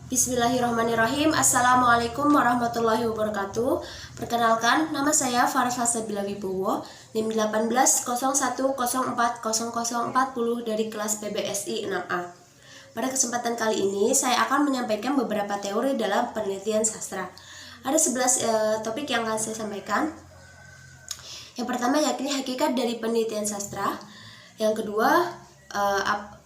Bismillahirrahmanirrahim. Assalamualaikum warahmatullahi wabarakatuh. Perkenalkan, nama saya Farah Salsabila Wibowo, NIM 1801040040 dari kelas PBSI 6A. Pada kesempatan kali ini, saya akan menyampaikan beberapa teori dalam penelitian sastra. Ada 11 topik yang akan saya sampaikan. Yang pertama yakni hakikat dari penelitian sastra. Yang kedua,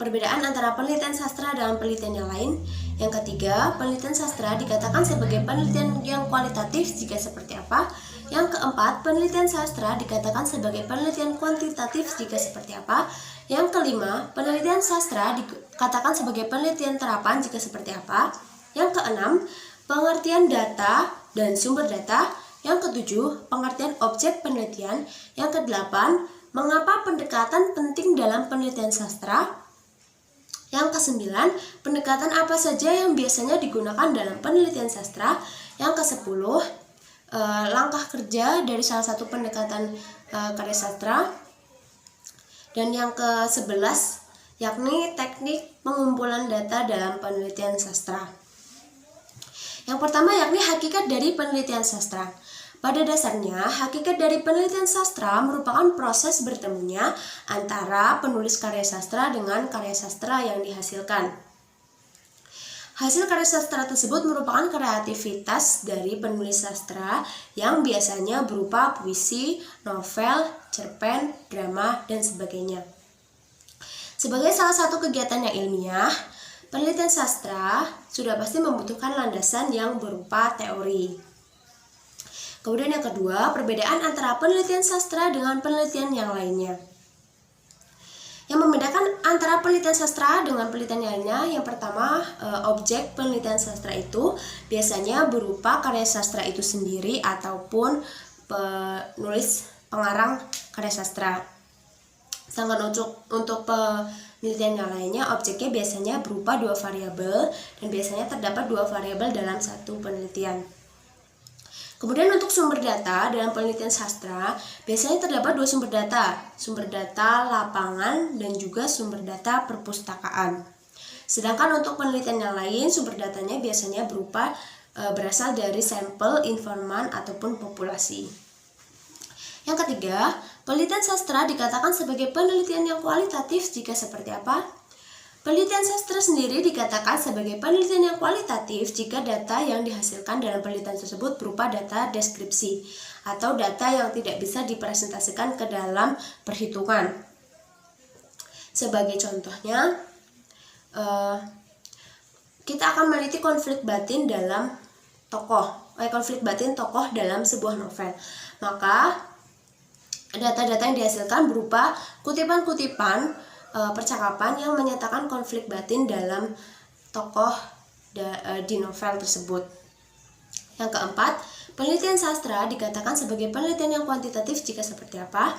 perbedaan antara penelitian sastra dan penelitian yang lain. Yang ketiga, penelitian sastra dikatakan sebagai penelitian yang kualitatif jika seperti apa. Yang keempat, penelitian sastra dikatakan sebagai penelitian kuantitatif jika seperti apa. Yang kelima, penelitian sastra dikatakan sebagai penelitian terapan jika seperti apa. Yang keenam, pengertian data dan sumber data. Yang ketujuh, pengertian objek penelitian. Yang kedelapan, mengapa pendekatan penting dalam penelitian sastra. Yang kesembilan, pendekatan apa saja yang biasanya digunakan dalam penelitian sastra. Yang kesepuluh, langkah kerja dari salah satu pendekatan karya sastra. Dan yang ke-11, yakni teknik pengumpulan data dalam penelitian sastra. Yang pertama yakni hakikat dari penelitian sastra. Pada dasarnya, hakikat dari penelitian sastra merupakan proses bertemunya antara penulis karya sastra dengan karya sastra yang dihasilkan. Hasil karya sastra tersebut merupakan kreativitas dari penulis sastra yang biasanya berupa puisi, novel, cerpen, drama, dan sebagainya. Sebagai salah satu kegiatan yang ilmiah, penelitian sastra sudah pasti membutuhkan landasan yang berupa teori. Kemudian yang kedua, perbedaan antara penelitian sastra dengan penelitian yang lainnya. Yang membedakan antara penelitian sastra dengan penelitian lainnya, yang pertama, objek penelitian sastra itu biasanya berupa karya sastra itu sendiri ataupun penulis pengarang karya sastra. Sedangkan untuk penelitian yang lainnya, objeknya biasanya berupa dua variabel dan biasanya terdapat dua variabel dalam satu penelitian. Kemudian untuk sumber data dalam penelitian sastra, biasanya terdapat dua sumber data lapangan dan juga sumber data perpustakaan. Sedangkan untuk penelitian yang lain, sumber datanya biasanya berasal dari sampel, informan, ataupun populasi. Yang ketiga, penelitian sastra dikatakan sebagai penelitian yang kualitatif jika seperti apa? Penelitian sastra sendiri dikatakan sebagai penelitian yang kualitatif jika data yang dihasilkan dalam penelitian tersebut berupa data deskripsi atau data yang tidak bisa dipresentasikan ke dalam perhitungan. Sebagai contohnya, kita akan meneliti konflik batin tokoh dalam sebuah novel. Maka data-data yang dihasilkan berupa kutipan-kutipan percakapan yang menyatakan konflik batin dalam tokoh di novel tersebut. Yang keempat, penelitian sastra dikatakan sebagai penelitian yang kuantitatif jika seperti apa?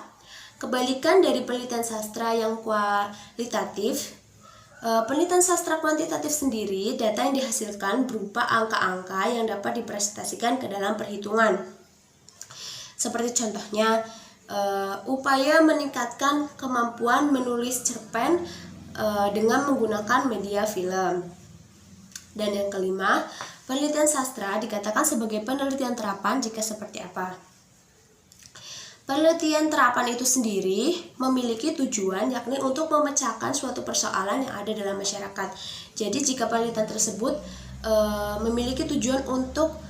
Kebalikan dari penelitian sastra yang kualitatif, penelitian sastra kuantitatif sendiri, data yang dihasilkan berupa angka-angka yang dapat dipresentasikan ke dalam perhitungan. Seperti contohnya, upaya meningkatkan kemampuan menulis cerpen dengan menggunakan media film. Dan yang kelima, penelitian sastra dikatakan sebagai penelitian terapan jika seperti apa? Penelitian terapan itu sendiri memiliki tujuan yakni untuk memecahkan suatu persoalan yang ada dalam masyarakat. Jadi jika penelitian tersebut memiliki tujuan untuk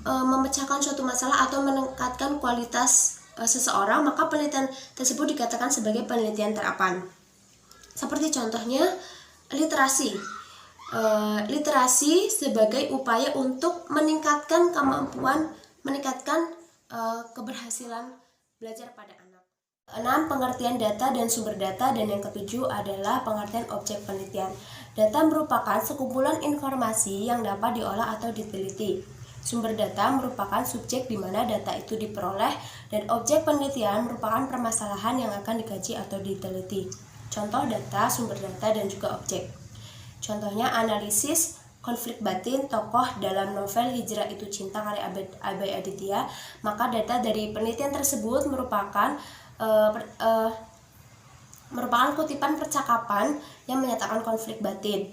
memecahkan suatu masalah atau meningkatkan kualitas seseorang, maka penelitian tersebut dikatakan sebagai penelitian terapan. Seperti contohnya literasi. Literasi sebagai upaya untuk meningkatkan keberhasilan belajar pada anak. 6. Pengertian data dan sumber data. Dan yang ketujuh adalah pengertian objek penelitian. Data merupakan sekumpulan informasi yang dapat diolah atau diteliti. Sumber data merupakan subjek di mana data itu diperoleh, dan objek penelitian merupakan permasalahan yang akan dikaji atau diteliti. Contoh data, sumber data, dan juga objek. Contohnya analisis konflik batin tokoh dalam novel Hijrah Itu Cinta karya Abai Aditya. Maka data dari penelitian tersebut merupakan kutipan percakapan yang menyatakan konflik batin.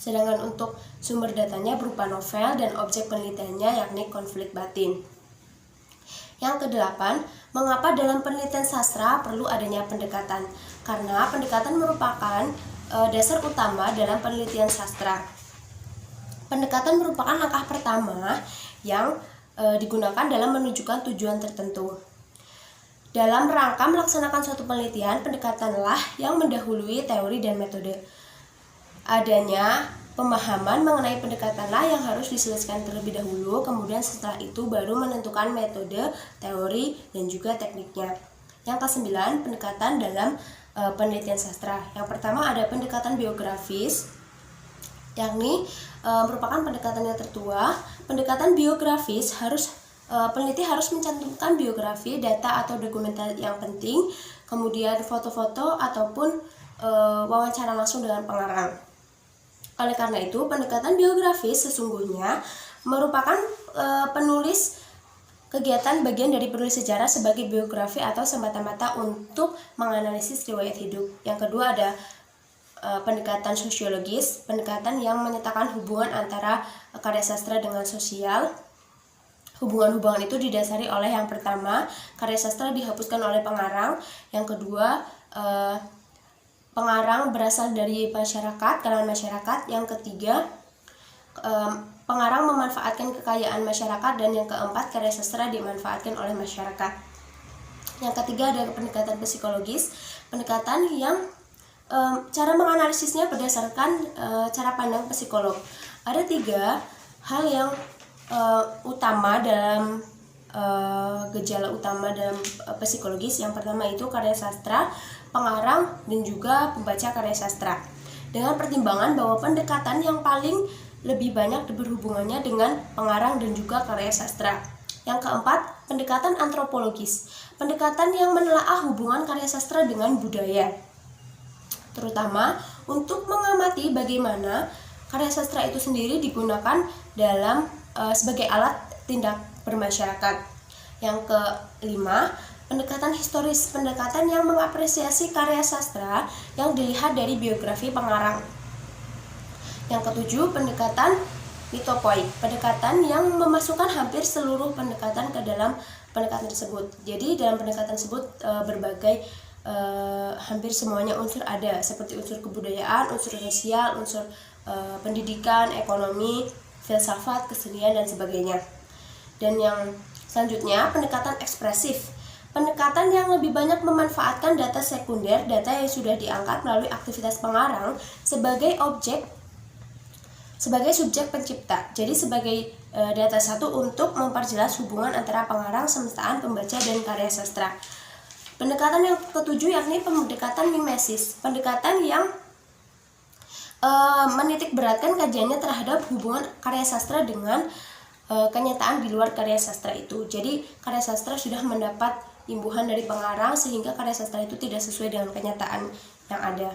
Sedangkan untuk sumber datanya berupa novel dan objek penelitiannya yakni konflik batin. Yang kedelapan, mengapa dalam penelitian sastra perlu adanya pendekatan? Karena pendekatan merupakan dasar utama dalam penelitian sastra. Pendekatan merupakan langkah pertama yang digunakan dalam menunjukkan tujuan tertentu. Dalam rangka melaksanakan suatu penelitian, pendekatanlah yang mendahului teori dan metode. Adanya pemahaman mengenai pendekatanlah yang harus diselesaikan terlebih dahulu, kemudian setelah itu baru menentukan metode, teori, dan juga tekniknya. Yang kesembilan, pendekatan dalam penelitian sastra. Yang pertama ada pendekatan biografis, yakni merupakan pendekatan yang tertua. Pendekatan biografis peneliti harus mencantumkan biografi, data atau dokumen yang penting, kemudian foto-foto ataupun wawancara langsung dengan pengarang. Oleh karena itu, pendekatan biografis sesungguhnya merupakan penulis kegiatan bagian dari penulis sejarah sebagai biografi atau semata-mata untuk menganalisis riwayat hidup. Yang kedua ada pendekatan sosiologis, pendekatan yang menyatakan hubungan antara karya sastra dengan sosial. Hubungan-hubungan itu didasari oleh yang pertama, karya sastra dihapuskan oleh pengarang. Yang kedua, pengarang berasal dari masyarakat, kalangan masyarakat. Yang ketiga, pengarang memanfaatkan kekayaan masyarakat. Dan yang keempat, karya sastra dimanfaatkan oleh masyarakat. Yang ketiga ada pendekatan psikologis, pendekatan yang cara menganalisisnya berdasarkan cara pandang psikolog. Ada tiga hal yang utama dalam gejala utama dalam psikologis. Yang pertama itu karya sastra, pengarang, dan juga pembaca karya sastra. Dengan pertimbangan bahwa pendekatan yang paling lebih banyak berhubungannya dengan pengarang dan juga karya sastra. Yang keempat, pendekatan antropologis, pendekatan yang menelaah hubungan karya sastra dengan budaya, terutama untuk mengamati bagaimana karya sastra itu sendiri digunakan dalam sebagai alat tindak bermasyarakat. Yang kelima, pendekatan historis, pendekatan yang mengapresiasi karya sastra yang dilihat dari biografi pengarang. Yang ketujuh, pendekatan mitopoik, pendekatan yang memasukkan hampir seluruh pendekatan ke dalam pendekatan tersebut. Jadi dalam pendekatan tersebut berbagai hampir semuanya unsur ada, seperti unsur kebudayaan, unsur sosial, unsur pendidikan, ekonomi, filsafat, kesenian, dan sebagainya. Dan yang selanjutnya, pendekatan ekspresif, pendekatan yang lebih banyak memanfaatkan data sekunder, data yang sudah diangkat melalui aktivitas pengarang sebagai subjek pencipta. Jadi sebagai data satu untuk memperjelas hubungan antara pengarang, semestaan, pembaca, dan karya sastra. Pendekatan yang ketujuh yakni pendekatan mimesis, pendekatan yang menitik beratkan kajiannya terhadap hubungan karya sastra dengan kenyataan di luar karya sastra itu. Jadi karya sastra sudah mendapat imbuhan dari pengarang sehingga karya sastra itu tidak sesuai dengan kenyataan yang ada.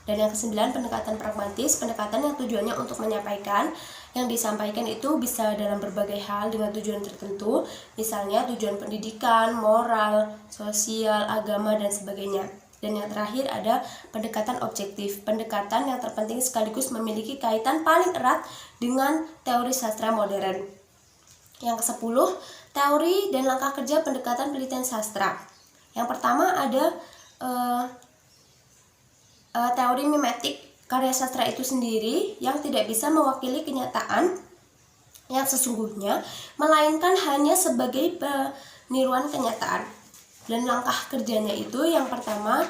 Dan yang kesembilan, pendekatan pragmatis, pendekatan yang tujuannya untuk menyampaikan. Yang disampaikan itu bisa dalam berbagai hal dengan tujuan tertentu, misalnya tujuan pendidikan, moral, sosial, agama, dan sebagainya. Dan yang terakhir ada pendekatan objektif, pendekatan yang terpenting sekaligus memiliki kaitan paling erat dengan teori sastra modern. Yang ke-10, teori dan langkah kerja pendekatan penelitian sastra. Yang pertama ada teori mimetik, karya sastra itu sendiri yang tidak bisa mewakili kenyataan yang sesungguhnya, melainkan hanya sebagai peniruan kenyataan. Dan langkah kerjanya itu yang pertama,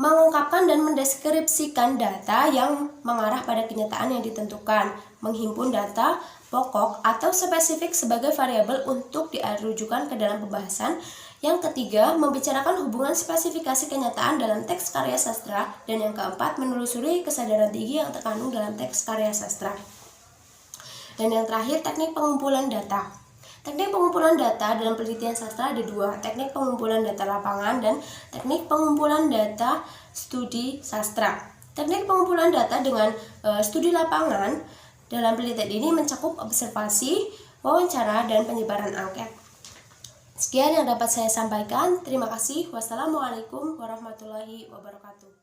mengungkapkan dan mendeskripsikan data yang mengarah pada kenyataan yang ditentukan, menghimpun data pokok atau spesifik sebagai variabel untuk dirujukan ke dalam pembahasan. Yang ketiga, membicarakan hubungan spesifikasi kenyataan dalam teks karya sastra. Dan yang keempat, menelusuri kesadaran tinggi yang terkandung dalam teks karya sastra. Dan yang terakhir, teknik pengumpulan data. Teknik pengumpulan data dalam penelitian sastra ada dua, teknik pengumpulan data lapangan dan teknik pengumpulan data studi sastra. Teknik pengumpulan data dengan studi lapangan dalam penelitian ini mencakup observasi, wawancara, dan penyebaran angket. Sekian yang dapat saya sampaikan. Terima kasih. Wassalamualaikum warahmatullahi wabarakatuh.